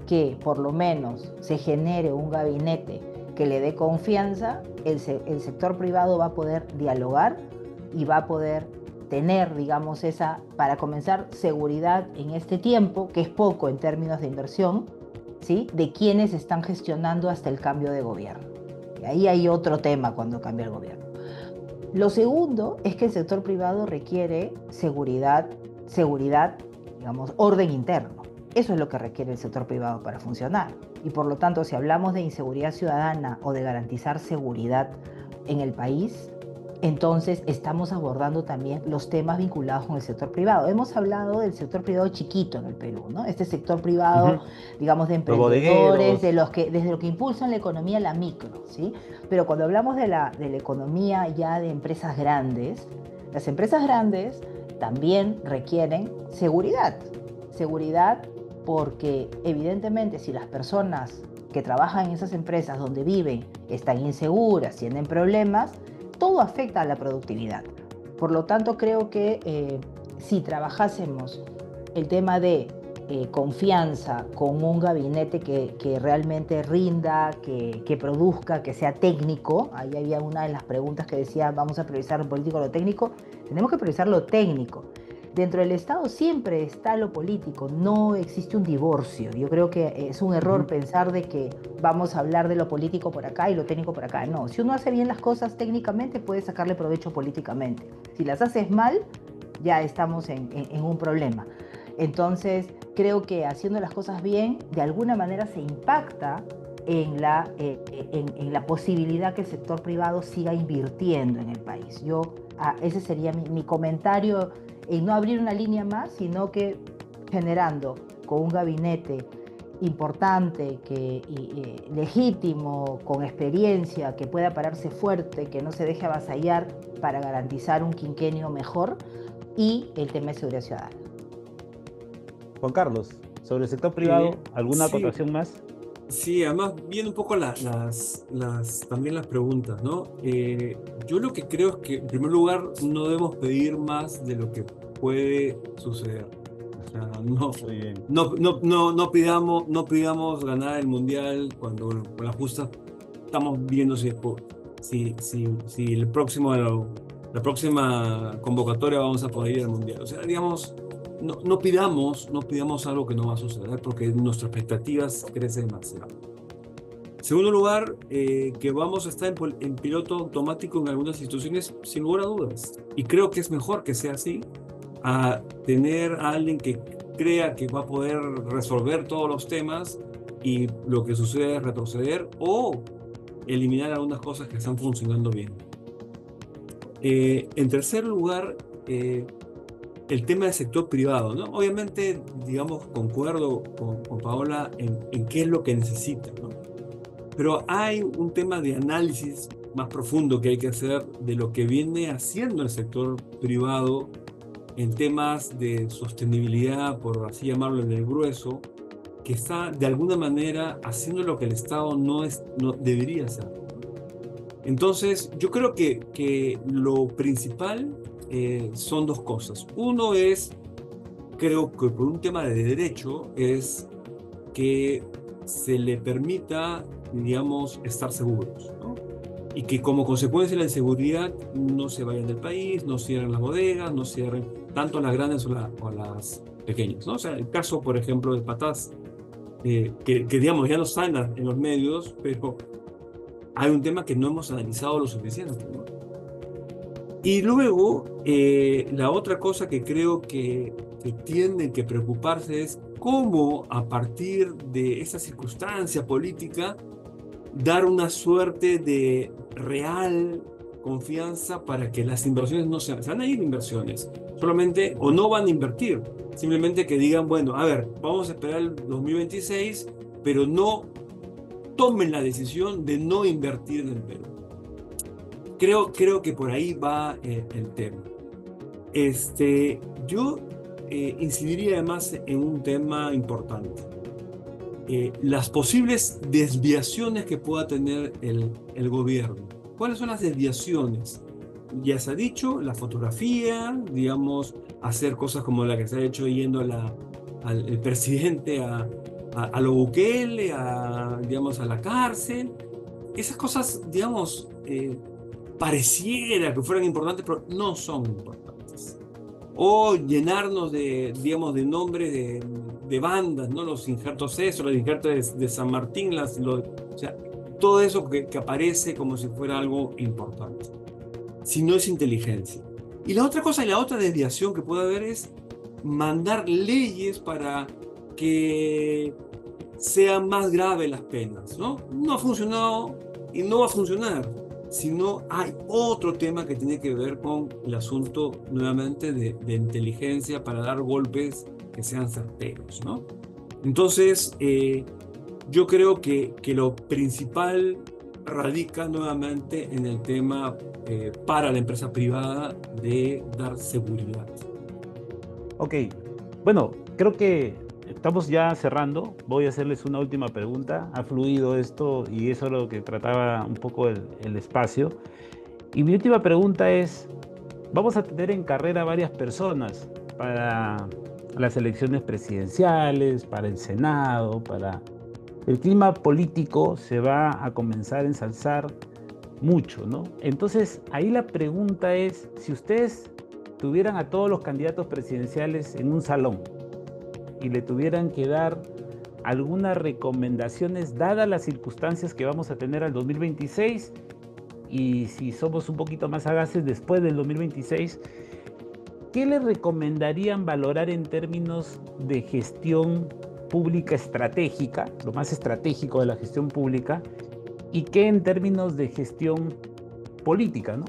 que por lo menos se genere un gabinete que le dé confianza, el sector privado va a poder dialogar y va a poder tener, digamos, para comenzar, seguridad en este tiempo, que es poco en términos de inversión, ¿sí? De quienes están gestionando hasta el cambio de gobierno. Y ahí hay otro tema cuando cambia el gobierno. Lo segundo es que el sector privado requiere seguridad, digamos, orden interno. Eso es lo que requiere el sector privado para funcionar. Y por lo tanto, si hablamos de inseguridad ciudadana o de garantizar seguridad en el país, entonces estamos abordando también los temas vinculados con el sector privado. Hemos hablado del sector privado chiquito en el Perú, ¿no? Este sector privado, digamos, de emprendedores, desde lo que impulsan la economía, la micro, ¿sí? Pero cuando hablamos de la economía ya de empresas grandes, las empresas grandes también requieren seguridad. Seguridad porque evidentemente si las personas que trabajan en esas empresas donde viven están inseguras, tienen problemas, todo afecta a la productividad. Por lo tanto, creo que si trabajásemos el tema de confianza con un gabinete que realmente rinda, que produzca, que sea técnico, ahí había una de las preguntas que decía, vamos a priorizar lo político o lo técnico, tenemos que priorizar lo técnico. Dentro del Estado siempre está lo político, no existe un divorcio. Yo creo que es un error pensar de que vamos a hablar de lo político por acá y lo técnico por acá. No, si uno hace bien las cosas técnicamente, puede sacarle provecho políticamente. Si las haces mal, ya estamos en un problema. Entonces, creo que haciendo las cosas bien, de alguna manera se impacta en la posibilidad que el sector privado siga invirtiendo en el país. Ese sería mi comentario, en no abrir una línea más, sino que generando con un gabinete importante, legítimo, con experiencia, que pueda pararse fuerte, que no se deje avasallar para garantizar un quinquenio mejor, y el tema de seguridad ciudadana. Juan Carlos, sobre el sector privado, ¿alguna acotación más? Sí, además viendo un poco también las preguntas, ¿no? Yo lo que creo es que, en primer lugar, no debemos pedir más de lo que puede suceder. O sea, no pidamos ganar el mundial cuando con la justa estamos viendo si la próxima convocatoria vamos a poder ir al mundial. O sea, digamos, no pidamos algo que no va a suceder porque nuestras expectativas crecen demasiado. En segundo lugar, que vamos a estar en piloto automático en algunas instituciones, sin lugar a dudas. Y creo que es mejor que sea así, a tener a alguien que crea que va a poder resolver todos los temas y lo que sucede es retroceder o eliminar algunas cosas que están funcionando bien. En tercer lugar, el tema del sector privado, ¿no? Obviamente, digamos, concuerdo con Paola en qué es lo que necesita, ¿no? Pero hay un tema de análisis más profundo que hay que hacer de lo que viene haciendo el sector privado en temas de sostenibilidad, por así llamarlo en el grueso, que está de alguna manera haciendo lo que el Estado no debería hacer. Entonces, yo creo que lo principal son dos cosas. Uno es, creo que por un tema de derecho, es que se le permita, digamos, estar seguros, ¿no? Y que como consecuencia de la inseguridad no se vayan del país, no cierren las bodegas, no cierren tanto las grandes o las pequeñas, ¿no? O sea, el caso, por ejemplo, de Patas, que digamos ya no está en los medios, pero hay un tema que no hemos analizado lo suficiente, ¿no? Y luego, la otra cosa que creo que tienen que preocuparse es cómo a partir de esa circunstancia política dar una suerte de real confianza para que las inversiones no se van a ir inversiones, solamente o no van a invertir, simplemente que digan, bueno, a ver, vamos a esperar el 2026, pero no tomen la decisión de no invertir en el Perú. Creo que por ahí va el tema. Yo incidiría además en un tema importante. Las posibles desviaciones que pueda tener el gobierno. ¿Cuáles son las desviaciones? Ya se ha dicho, la fotografía, digamos, hacer cosas como la que se ha hecho yendo al presidente a lo Bukele, digamos, a la cárcel. Esas cosas, digamos, pareciera que fueran importantes, pero no son importantes. O llenarnos de, digamos, de nombres de bandas, ¿no? Los injertos eso, los injertos de San Martín, o sea, todo eso que aparece como si fuera algo importante. Si no es inteligencia. Y la otra cosa, y la otra desviación que puede haber es mandar leyes para que sean más graves las penas, ¿no? No ha funcionado y no va a funcionar, sino hay otro tema que tiene que ver con el asunto nuevamente de inteligencia para dar golpes que sean certeros, ¿no? Entonces, yo creo que lo principal radica nuevamente en el tema para la empresa privada de dar seguridad. Ok, bueno, creo que estamos ya cerrando. Voy a hacerles una última pregunta. Ha fluido esto y eso es lo que trataba un poco el espacio. Y mi última pregunta es, vamos a tener en carrera varias personas para las elecciones presidenciales, para el Senado, para... El clima político se va a comenzar a ensalzar mucho, ¿no? Entonces, ahí la pregunta es, si ustedes tuvieran a todos los candidatos presidenciales en un salón y le tuvieran que dar algunas recomendaciones dadas las circunstancias que vamos a tener al 2026 y si somos un poquito más sagaces después del 2026, ¿qué les recomendarían valorar en términos de gestión pública estratégica, lo más estratégico de la gestión pública, y qué en términos de gestión política, ¿no?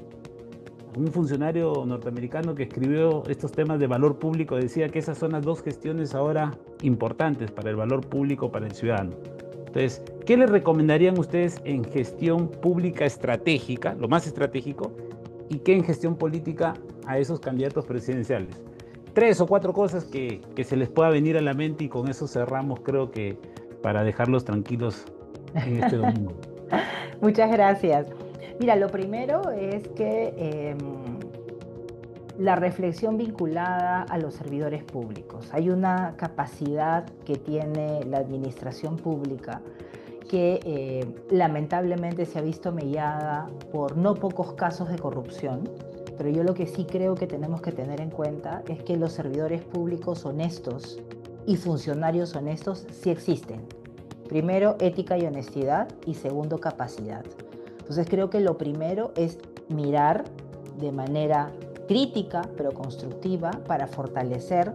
Un funcionario norteamericano que escribió estos temas de valor público decía que esas son las dos gestiones ahora importantes para el valor público, para el ciudadano. Entonces, ¿qué les recomendarían ustedes en gestión pública estratégica, lo más estratégico, y qué en gestión política a esos candidatos presidenciales? 3 o 4 cosas que se les pueda venir a la mente y con eso cerramos, creo que para dejarlos tranquilos en este domingo. Muchas gracias. Mira, lo primero es que la reflexión vinculada a los servidores públicos. Hay una capacidad que tiene la administración pública que lamentablemente se ha visto mellada por no pocos casos de corrupción, pero yo lo que sí creo que tenemos que tener en cuenta es que los servidores públicos honestos y funcionarios honestos sí existen. Primero, ética y honestidad, y segundo, capacidad. Entonces creo que lo primero es mirar de manera crítica pero constructiva para fortalecer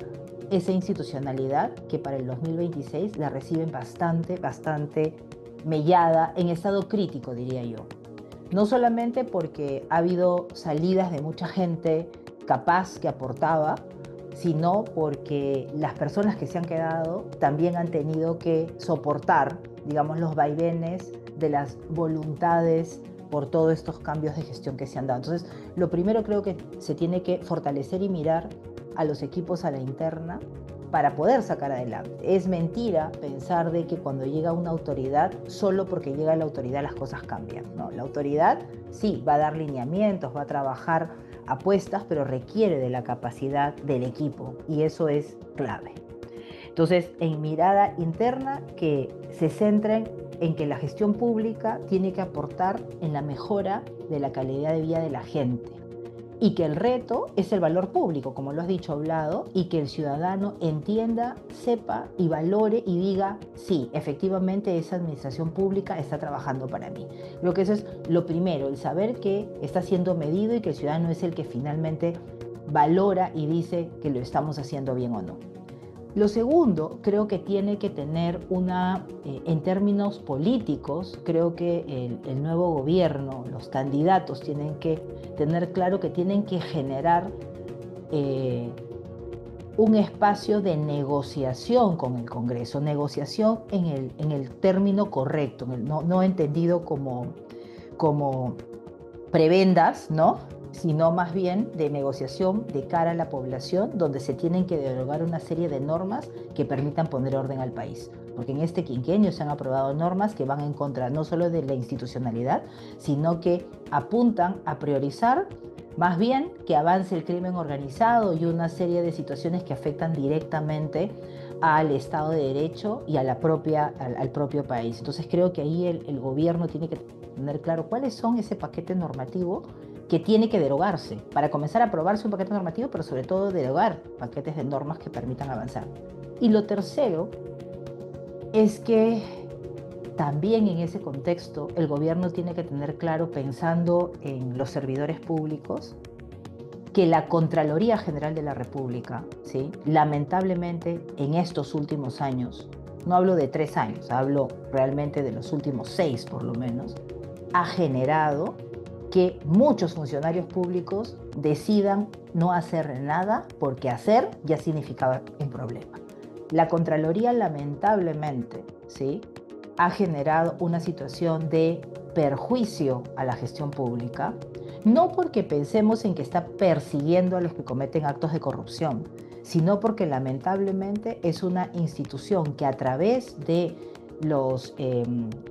esa institucionalidad que para el 2026 la reciben bastante mellada, en estado crítico, diría yo. No solamente porque ha habido salidas de mucha gente capaz que aportaba, sino porque las personas que se han quedado también han tenido que soportar, digamos, los vaivenes de las voluntades por todos estos cambios de gestión que se han dado. Entonces, lo primero creo que se tiene que fortalecer y mirar a los equipos a la interna para poder sacar adelante. Es mentira pensar de que cuando llega una autoridad, solo porque llega la autoridad las cosas cambian. No, la autoridad sí va a dar lineamientos, va a trabajar apuestas, pero requiere de la capacidad del equipo y eso es clave. Entonces, en mirada interna, que se centren en que la gestión pública tiene que aportar en la mejora de la calidad de vida de la gente y que el reto es el valor público, como lo has dicho, Vlado, y que el ciudadano entienda, sepa y valore y diga, sí, efectivamente esa administración pública está trabajando para mí. Creo que eso es lo primero, el saber que está siendo medido y que el ciudadano es el que finalmente valora y dice que lo estamos haciendo bien o no. Lo segundo, creo que tiene que tener en términos políticos, creo que el nuevo gobierno, los candidatos tienen que tener claro que tienen que generar un espacio de negociación con el Congreso, negociación en el término correcto, no entendido como prebendas, ¿no? Sino más bien de negociación de cara a la población, donde se tienen que derogar una serie de normas que permitan poner orden al país. Porque en este quinquenio se han aprobado normas que van en contra no solo de la institucionalidad, sino que apuntan a priorizar más bien que avance el crimen organizado y una serie de situaciones que afectan directamente al Estado de Derecho y a al propio país. Entonces creo que ahí el gobierno tiene que tener claro cuáles son ese paquete normativo que tiene que derogarse, para comenzar a aprobarse un paquete normativo, pero sobre todo derogar paquetes de normas que permitan avanzar. Y lo tercero es que también en ese contexto el gobierno tiene que tener claro, pensando en los servidores públicos, que la Contraloría General de la República, ¿sí?, lamentablemente en estos últimos años, no hablo de 3 años, hablo realmente de los últimos 6 por lo menos, ha generado que muchos funcionarios públicos decidan no hacer nada porque hacer ya significaba un problema. La Contraloría lamentablemente, ¿sí?, ha generado una situación de perjuicio a la gestión pública, no porque pensemos en que está persiguiendo a los que cometen actos de corrupción, sino porque lamentablemente es una institución que a través de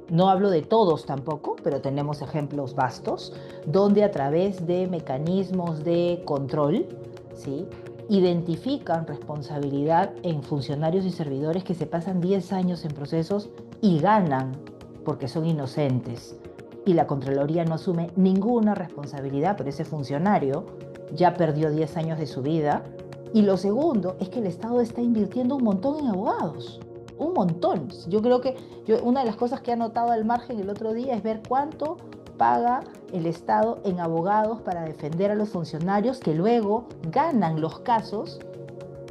no hablo de todos tampoco, pero tenemos ejemplos vastos, donde a través de mecanismos de control, ¿sí?, identifican responsabilidad en funcionarios y servidores que se pasan 10 años en procesos y ganan porque son inocentes. Y la Contraloría no asume ninguna responsabilidad, pero ese funcionario ya perdió 10 años de su vida. Y lo segundo es que el Estado está invirtiendo un montón en abogados. Un montón. Yo creo que una de las cosas que he anotado al margen el otro día es ver cuánto paga el Estado en abogados para defender a los funcionarios que luego ganan los casos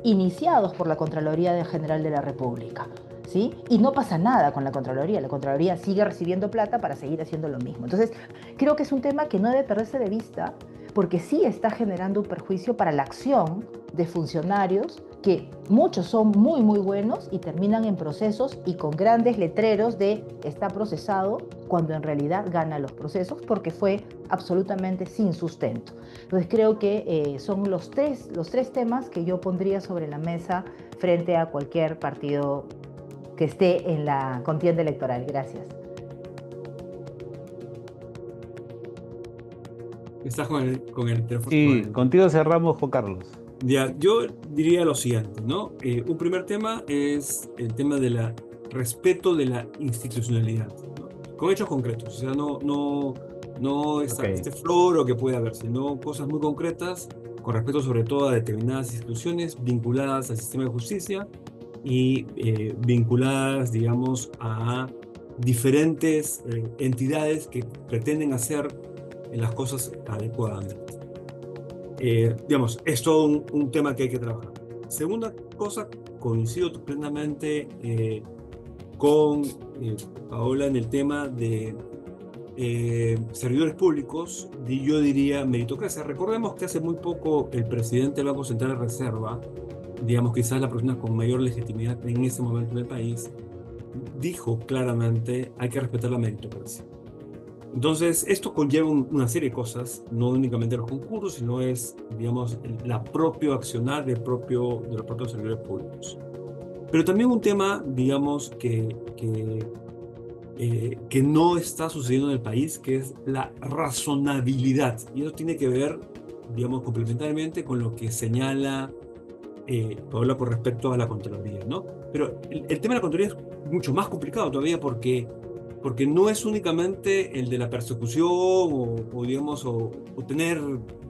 iniciados por la Contraloría General de la República, ¿sí? Y no pasa nada con la Contraloría sigue recibiendo plata para seguir haciendo lo mismo. Entonces, creo que es un tema que no debe perderse de vista porque sí está generando un perjuicio para la acción de funcionarios que muchos son muy, muy buenos y terminan en procesos y con grandes letreros de está procesado, cuando en realidad gana los procesos porque fue absolutamente sin sustento. Entonces creo que son los tres temas que yo pondría sobre la mesa frente a cualquier partido que esté en la contienda electoral. Gracias. Estás con el teléfono. Sí, contigo cerramos, Juan Carlos. Ya, yo diría lo siguiente, ¿no? Un primer tema es el tema del respeto de la institucionalidad, ¿no? Con hechos concretos, o sea, no este floro que puede haber, sino cosas muy concretas, con respeto sobre todo a determinadas instituciones vinculadas al sistema de justicia y vinculadas, digamos, a diferentes entidades que pretenden hacer las cosas adecuadamente. Digamos, es todo un tema que hay que trabajar. Segunda cosa, coincido plenamente con Paola en el tema de servidores públicos, yo diría meritocracia. Recordemos que hace muy poco el presidente del Banco Central de Reserva, digamos quizás la persona con mayor legitimidad en ese momento en el país, dijo claramente hay que respetar la meritocracia. Entonces, esto conlleva una serie de cosas, no únicamente los concursos, sino es, digamos, la propio accionar de los propios servidores públicos. Pero también un tema, digamos, que no está sucediendo en el país, que es la razonabilidad. Y eso tiene que ver, digamos, complementariamente con lo que señala Paola con respecto a la Contraloría, ¿no? Pero el tema de la Contraloría es mucho más complicado todavía porque no es únicamente el de la persecución digamos, o tener,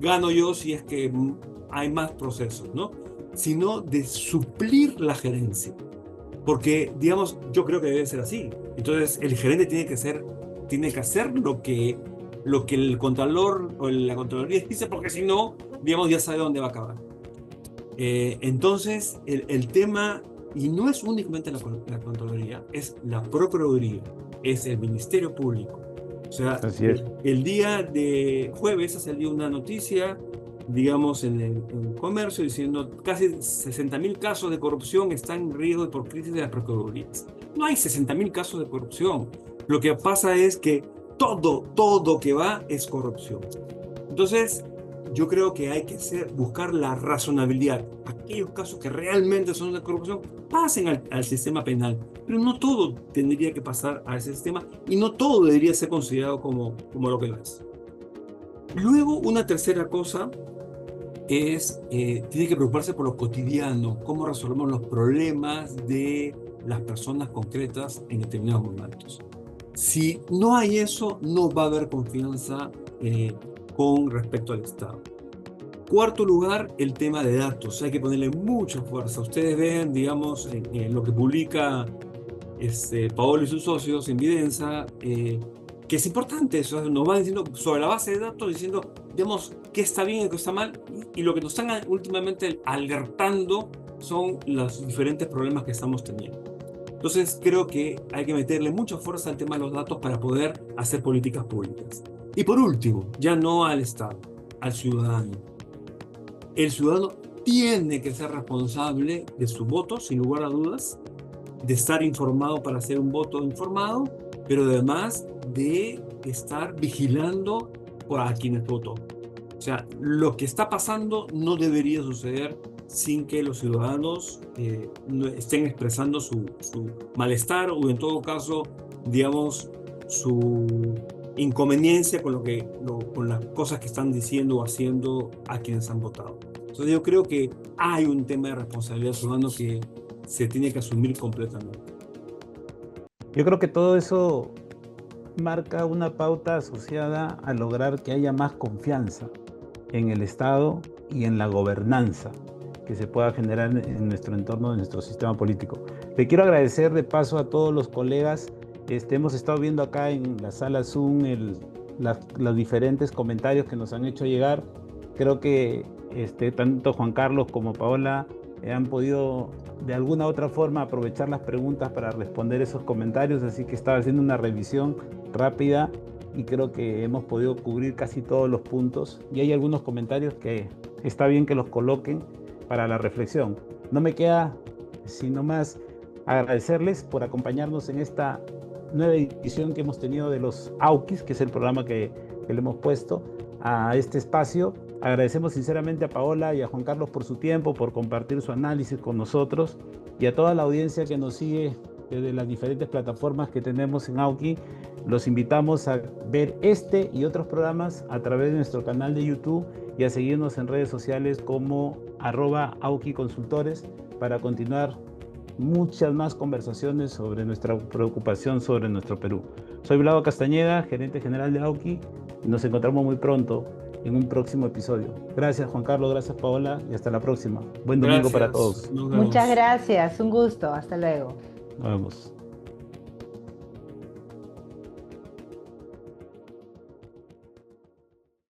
gano yo si es que hay más procesos, ¿no? Sino de suplir la gerencia. Porque, digamos, yo creo que debe ser así. Entonces, el gerente tiene que hacer lo que el contralor o la Contraloría dice, porque si no, digamos, ya sabe dónde va a acabar. Entonces, el tema, y no es únicamente la Contraloría, es la Procuraduría, es el Ministerio Público. O sea, el día de jueves ha salido una noticia, digamos, en el comercio, diciendo casi 60.000 casos de corrupción están en riesgo por crisis de las procuradurías. No hay 60.000 casos de corrupción. Lo que pasa es que todo que va es corrupción. Entonces, yo creo que hay que buscar la razonabilidad. Aquellos casos que realmente son de corrupción pasen al sistema penal, pero no todo tendría que pasar a ese sistema y no todo debería ser considerado como lo que lo es. Luego, una tercera cosa es, tiene que preocuparse por lo cotidiano, cómo resolvemos los problemas de las personas concretas en determinados momentos. Si no hay eso, no va a haber confianza con respecto al Estado. Cuarto lugar, el tema de datos. Hay que ponerle mucha fuerza. Ustedes ven, digamos, en lo que publica Paolo y sus socios en Videnza, que es importante eso. Nos van diciendo sobre la base de datos, diciendo, digamos, qué está bien y qué está mal. Y lo que nos están últimamente alertando son los diferentes problemas que estamos teniendo. Entonces, creo que hay que meterle mucha fuerza al tema de los datos para poder hacer políticas públicas. Y por último, ya no al Estado, al ciudadano. El ciudadano tiene que ser responsable de su voto, sin lugar a dudas, de estar informado para hacer un voto informado, pero además de estar vigilando a quienes votó. O sea, lo que está pasando no debería suceder sin que los ciudadanos estén expresando su malestar o en todo caso, digamos, su inconveniencia con las cosas que están diciendo o haciendo a quienes han votado. Entonces yo creo que hay un tema de responsabilidad ciudadana que se tiene que asumir completamente. Yo creo que todo eso marca una pauta asociada a lograr que haya más confianza en el Estado y en la gobernanza que se pueda generar en nuestro entorno, en nuestro sistema político. Le quiero agradecer de paso a todos los colegas. Hemos estado viendo acá en la sala Zoom los diferentes comentarios que nos han hecho llegar. Creo que tanto Juan Carlos como Paola han podido de alguna u otra forma aprovechar las preguntas para responder esos comentarios, así que estaba haciendo una revisión rápida y creo que hemos podido cubrir casi todos los puntos y hay algunos comentarios que está bien que los coloquen para la reflexión. No me queda sino más agradecerles por acompañarnos en esta nueva edición que hemos tenido de los AUKIS, que es el programa que le hemos puesto a este espacio. Agradecemos sinceramente a Paola y a Juan Carlos por su tiempo, por compartir su análisis con nosotros y a toda la audiencia que nos sigue desde las diferentes plataformas que tenemos en AUKI. Los invitamos a ver este y otros programas a través de nuestro canal de YouTube y a seguirnos en redes sociales como @AUKIconsultores para continuar muchas más conversaciones sobre nuestra preocupación sobre nuestro Perú. Soy Vlado Castañeda, gerente general de AUKI, y nos encontramos muy pronto en un próximo episodio. Gracias Juan Carlos, gracias Paola y hasta la próxima. Buen domingo para todos. Muchas gracias, un gusto, hasta luego. Nos vemos.